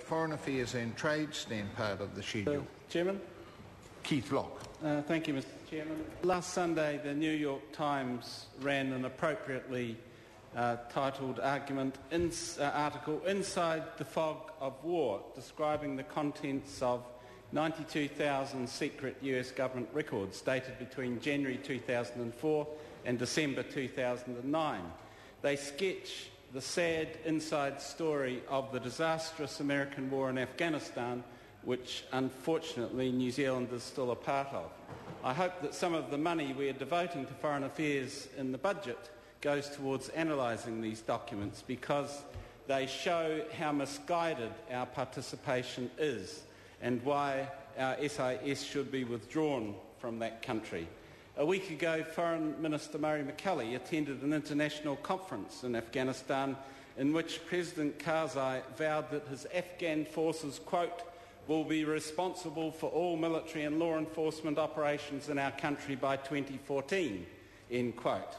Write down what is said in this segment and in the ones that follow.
Foreign Affairs and Trade stand part of the schedule. Chairman. Keith Locke. Thank you, Mr. Chairman. Last Sunday, the New York Times ran an appropriately titled article, Inside the Fog of War, describing the contents of 92,000 secret US government records dated between January 2004 and December 2009. They sketch the sad inside story of the disastrous American war in Afghanistan, which unfortunately New Zealand is still a part of. I hope that some of the money we are devoting to foreign affairs in the budget goes towards analysing these documents, because they show how misguided our participation is and why our SIS should be withdrawn from that country. A week ago, Foreign Minister Murray McCully attended an international conference in Afghanistan in which President Karzai vowed that his Afghan forces, quote, will be responsible for all military and law enforcement operations in our country by 2014, end quote.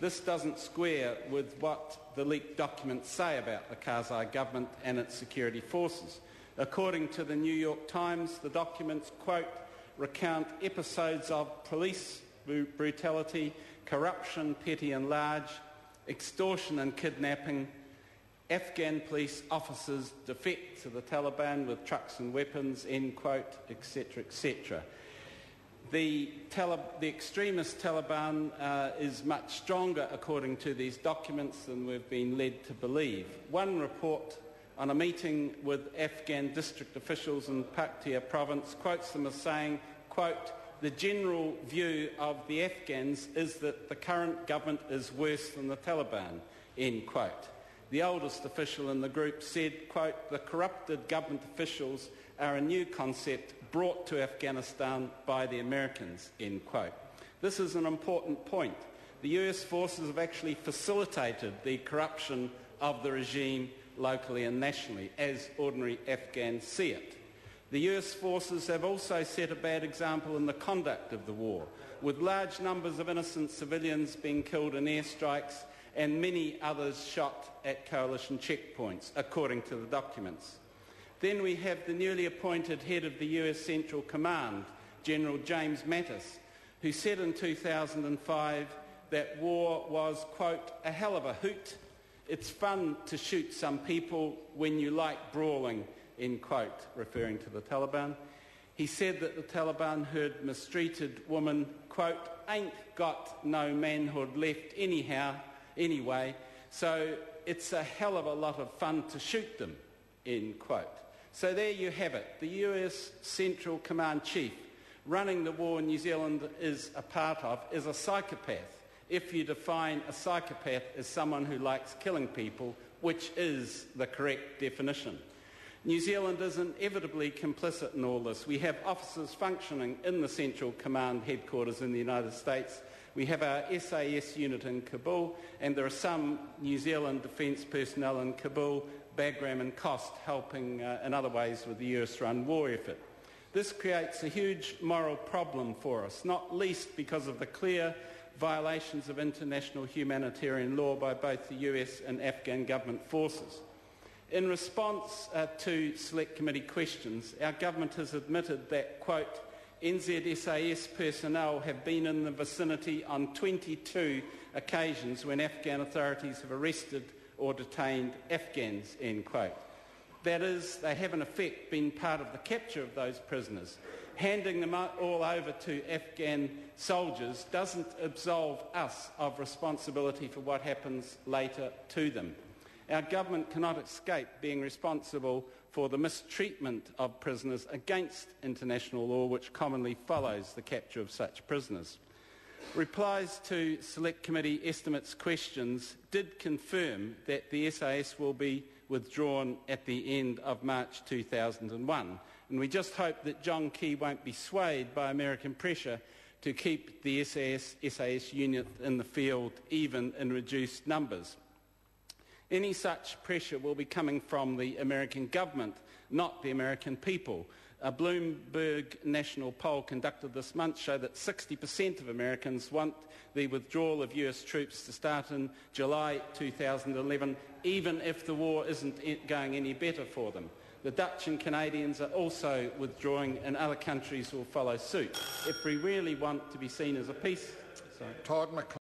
This doesn't square with what the leaked documents say about the Karzai government and its security forces. According to the New York Times, the documents, quote, recount episodes of police brutality, corruption, petty and large, extortion and kidnapping, Afghan police officers defect to the Taliban with trucks and weapons, end quote, etc., etc. The extremist Taliban is much stronger, according to these documents, than we've been led to believe. One report on a meeting with Afghan district officials in Paktia province quotes them as saying, quote, the general view of the Afghans is that the current government is worse than the Taliban, end quote. The oldest official in the group said, quote, the corrupted government officials are a new concept brought to Afghanistan by the Americans, end quote. This is an important point. The US forces have actually facilitated the corruption of the regime locally and nationally, as ordinary Afghans see it. The US forces have also set a bad example in the conduct of the war, with large numbers of innocent civilians being killed in airstrikes and many others shot at coalition checkpoints, according to the documents. Then we have the newly appointed head of the US Central Command, General James Mattis, who said in 2005 that war was, quote, a hell of a hoot. It's fun to shoot some people when you like brawling, end quote, referring to the Taliban. He said that the Taliban heard mistreated women, quote, ain't got no manhood left anyway, so it's a hell of a lot of fun to shoot them, end quote. So there you have it. The US Central Command Chief running the war New Zealand is a part of is a psychopath, if you define a psychopath as someone who likes killing people, which is the correct definition. New Zealand is inevitably complicit in all this. We have officers functioning in the Central Command headquarters in the United States. We have our SAS unit in Kabul, and there are some New Zealand defence personnel in Kabul, Bagram and Kost helping in other ways with the US-run war effort. This creates a huge moral problem for us, not least because of the clear violations of international humanitarian law by both the US and Afghan government forces. In response to Select Committee questions, our government has admitted that, quote, NZSAS personnel have been in the vicinity on 22 occasions when Afghan authorities have arrested or detained Afghans, end quote. That is, they have in effect been part of the capture of those prisoners. Handing them all over to Afghan soldiers doesn't absolve us of responsibility for what happens later to them. Our government cannot escape being responsible for the mistreatment of prisoners against international law, which commonly follows the capture of such prisoners. Replies to Select Committee estimates questions did confirm that the SAS will be withdrawn at the end of March 2001, and we just hope that John Key won't be swayed by American pressure to keep the SAS unit in the field, even in reduced numbers. Any such pressure will be coming from the American government, not the American people. A Bloomberg national poll conducted this month showed that 60% of Americans want the withdrawal of US troops to start in July 2011, even if the war isn't going any better for them. The Dutch and Canadians are also withdrawing, and other countries will follow suit. If we really want to be seen as a peace... Todd McLean.